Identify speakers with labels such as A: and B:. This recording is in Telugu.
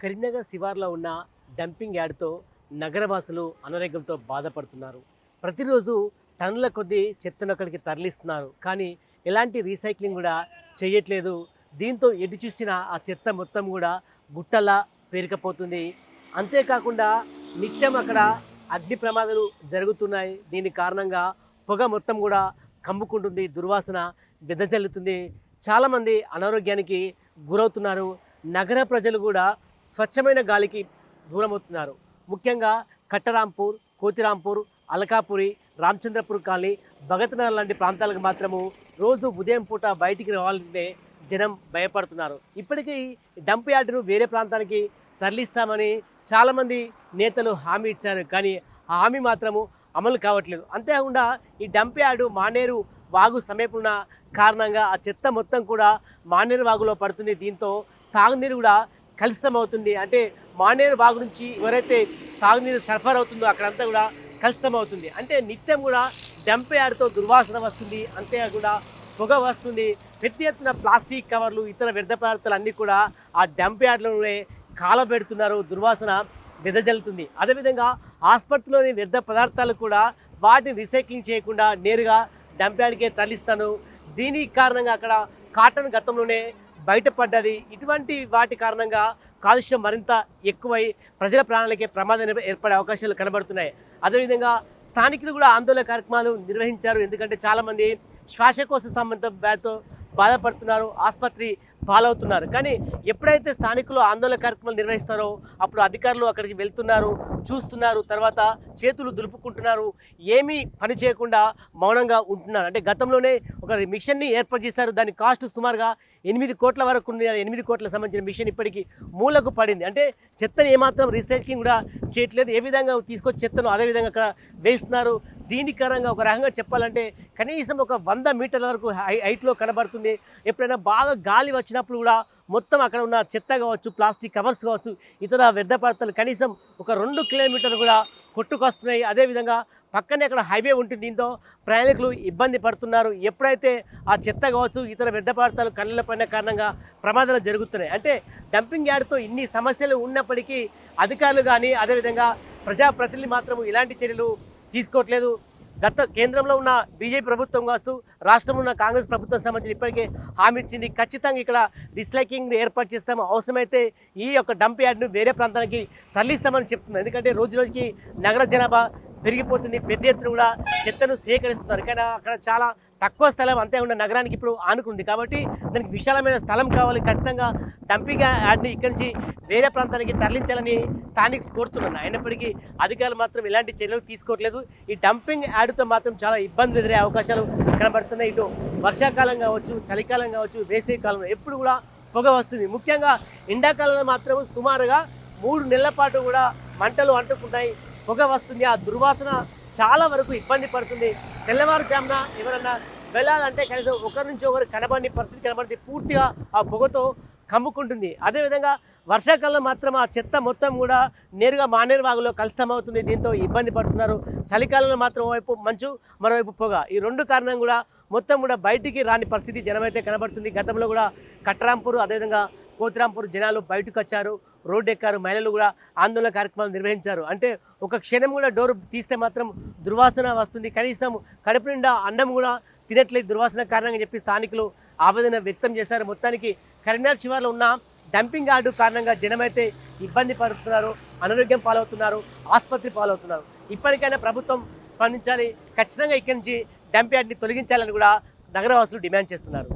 A: కరీంనగర్ శివార్లో ఉన్న డంపింగ్ యార్డ్తో నగరవాసులు అనారోగ్యంతో బాధపడుతున్నారు. ప్రతిరోజు టన్నుల కొద్దీ చెత్తను అక్కడికి తరలిస్తున్నారు, కానీ ఎలాంటి రీసైక్లింగ్ కూడా చేయట్లేదు. దీంతో ఎటు చూసినా ఆ చెత్త మొత్తం కూడా గుట్టలా పేరుకపోతుంది. అంతేకాకుండా నిత్యం అక్కడ అగ్ని ప్రమాదాలు జరుగుతున్నాయి. దీని కారణంగా పొగ మొత్తం కూడా కమ్ముకుంటుంది, దుర్వాసన వెదజల్లుతుంది. చాలామంది అనారోగ్యానికి గురవుతున్నారు. నగర ప్రజలు కూడా స్వచ్ఛమైన గాలికి దూరమవుతున్నారు. ముఖ్యంగా కట్టరాంపూర్, కోతిరాంపూర్, అలకాపురి, రామచంద్రపూర్ కాలనీ, భగత్ నగర్ లాంటి ప్రాంతాలకు మాత్రము రోజు ఉదయం పూట బయటికి రావాలంటే జనం భయపడుతున్నారు. ఇప్పటికీ డంప్ యార్డును వేరే ప్రాంతానికి తరలిస్తామని చాలామంది నేతలు హామీ ఇచ్చారు, కానీ ఆ హామీ మాత్రము అమలు కావట్లేదు. అంతేకాకుండా ఈ డంప్ యార్డు మానేరు వాగు సమీపంలో ఉన్న కారణంగా ఆ చెత్త మొత్తం కూడా మానేరు వాగులో పడుతుంది. దీంతో తాగునీరు కూడా కలుషితమవుతుంది. అంటే మానేరు వాగు నుంచి ఎవరైతే తాగునీరు సరఫరా అవుతుందో అక్కడంతా కూడా కలుషితమవుతుంది. అంటే నిత్యం కూడా డంప్ యార్డ్తో దుర్వాసన వస్తుంది, అంతేకాకుండా పొగ వస్తుంది. పెద్ద ఎత్తున ప్లాస్టిక్ కవర్లు, ఇతర వ్యర్థ పదార్థాలు అన్నీ కూడా ఆ డంప్ యార్డ్లోనే కాలబెడుతున్నారు. దుర్వాసన వెదజల్లుతుంది. అదేవిధంగా ఆసుపత్రిలోని వ్యర్థ పదార్థాలు కూడా వాటిని రీసైక్లింగ్ చేయకుండా నేరుగా డంప్ యార్డ్కే తరలిస్తాను. దీని కారణంగా అక్కడ కాటన్ గతంలోనే బయటపడ్డది. ఇటువంటి వాటి కారణంగా కాలుష్యం మరింత ఎక్కువై ప్రజల ప్రాణాలకే ప్రమాదం ఏర్పడే అవకాశాలు కనబడుతున్నాయి. అదేవిధంగా స్థానికులు కూడా ఆందోళన కార్యక్రమాలు నిర్వహించారు. ఎందుకంటే చాలామంది శ్వాసకోశ సంబంధ వ్యాధితో బాధపడుతున్నారు, ఆసుపత్రి పాలవుతున్నారు. కానీ ఎప్పుడైతే స్థానికులు ఆందోళన కార్యక్రమాలు నిర్వహిస్తారో అప్పుడు అధికారులు అక్కడికి వెళ్తున్నారు, చూస్తున్నారు, తర్వాత చేతులు దులుపుకుంటున్నారు, ఏమీ పని చేయకుండా మౌనంగా ఉంటున్నారు. అంటే గతంలోనే ఒక మిషన్ని ఏర్పాటు చేశారు. దాని కాస్ట్ సుమారుగా 8 కోట్ల వరకు ఉంది. 8 కోట్లకు సంబంధించిన మిషన్ ఇప్పటికీ మూలకు పడింది. అంటే చెత్తను ఏమాత్రం రీసైక్లింగ్ కూడా చేయట్లేదు. ఏ విధంగా తీసుకొచ్చి చెత్తను అదేవిధంగా అక్కడ వేస్తున్నారు. దీని కారణంగా ఒక రకంగా చెప్పాలంటే కనీసం ఒక 100 మీటర్ల వరకు హైట్లో కనబడుతుంది. ఎప్పుడైనా బాగా గాలి వచ్చినప్పుడు కూడా మొత్తం అక్కడ ఉన్న చెత్త కావచ్చు, ప్లాస్టిక్ కవర్స్ కావచ్చు, ఇతర వ్యర్థ పదార్థాలు కనీసం ఒక 2 కిలోమీటర్లు కూడా కొట్టుకొస్తున్నాయి. అదేవిధంగా పక్కనే అక్కడ హైవే ఉంటుంది. దీంతో ప్రయాణికులు ఇబ్బంది పడుతున్నారు. ఎప్పుడైతే ఆ చెత్త కావచ్చు, ఇతర వ్యర్థ పదార్థాలు కళ్ళ పడిన కారణంగా ప్రమాదాలు జరుగుతున్నాయి. అంటే డంపింగ్ యార్డ్తో ఇన్ని సమస్యలు ఉన్నప్పటికీ అధికారులు కానీ అదేవిధంగా ప్రజాప్రతినిధులు మాత్రం ఇలాంటి చర్యలు తీసుకోవట్లేదు. గత కేంద్రంలో ఉన్న బీజేపీ ప్రభుత్వం కావచ్చు, రాష్ట్రంలో ఉన్న కాంగ్రెస్ ప్రభుత్వం సంబంధించి ఇప్పటికే హామీ ఇచ్చింది. ఖచ్చితంగా ఇక్కడ రీసైక్లింగ్ ఏర్పాటు చేస్తాము, అవసరమైతే ఈ యొక్క డంప్ యార్డ్ను వేరే ప్రాంతానికి తరలిస్తామని చెప్తున్నారు. ఎందుకంటే రోజు రోజుకి నగర జనాభా పెరిగిపోతుంది, పెద్ద ఎత్తున కూడా చెత్తను సేకరిస్తున్నారు. కానీ అక్కడ చాలా తక్కువ స్థలం, అంతేకాకుండా నగరానికి ఇప్పుడు ఆనుకుంది కాబట్టి దానికి విశాలమైన స్థలం కావాలి. ఖచ్చితంగా డంపింగ్ యార్డ్ని ఇక్కడి నుంచి వేరే ప్రాంతానికి తరలించాలని స్థానికులు కోరుతున్నారు. అయినప్పటికీ అధికారులు మాత్రం ఎలాంటి చర్యలు తీసుకోవట్లేదు. ఈ డంపింగ్ యార్డ్తో మాత్రం చాలా ఇబ్బందులు ఎదురే అవకాశాలు కనబడుతున్నాయి. ఇటు వర్షాకాలం కావచ్చు, చలికాలం కావచ్చు, వేసవి కాలంలో ఎప్పుడు కూడా పొగ వస్తుంది. ముఖ్యంగా ఎండాకాలంలో మాత్రం సుమారుగా 3 నెలల పాటు కూడా మంటలు అంటుకుంటాయి, పొగ వస్తుంది. ఆ దుర్వాసన చాలా వరకు ఇబ్బంది పడుతుంది. తెల్లవారుజామున ఎవరన్నా వెళ్ళాలంటే కనీసం ఒకరి నుంచి ఒకరు కనబడి పరిస్థితి కనబడి పూర్తిగా ఆ పొగతో కమ్ముకుంటుంది. అదేవిధంగా వర్షాకాలంలో మాత్రం ఆ చెత్త మొత్తం కూడా నేరుగా మానేరు వాగులో కలుషితమవుతుంది. దీంతో ఇబ్బంది పడుతున్నారు. చలికాలంలో మాత్రం వైపు మంచు, మరోవైపు పొగ, ఈ 2 కారణం కూడా మొత్తం కూడా బయటికి రాని పరిస్థితి జనమైతే కనబడుతుంది. గతంలో కూడా కట్టరాంపూర్ అదేవిధంగా కోతిరాంపూర్ జనాలు బయటకు వచ్చారు, రోడ్డు ఎక్కారు, మహిళలు కూడా ఆందోళన కార్యక్రమాలు నిర్వహించారు. అంటే ఒక క్షణం కూడా డోర్ తీస్తే మాత్రం దుర్వాసన వస్తుంది, కనీసం కడుపు నిండా అన్నం కూడా తినట్లేదు దుర్వాసన కారణంగా చెప్పి స్థానికులు ఆవేదన వ్యక్తం చేశారు. మొత్తానికి కరీంనగర్ శివార్లో ఉన్న డంపింగ్ యార్డు కారణంగా జనమైతే ఇబ్బంది పడుతున్నారు, అనారోగ్యం పాలవుతున్నారు, ఆసుపత్రి పాలవుతున్నారు. ఇప్పటికైనా ప్రభుత్వం స్పందించాలి, ఖచ్చితంగా ఇక్కడి నుంచి డంప్ యార్డ్ని తొలగించాలని కూడా నగరవాసులు డిమాండ్ చేస్తున్నారు.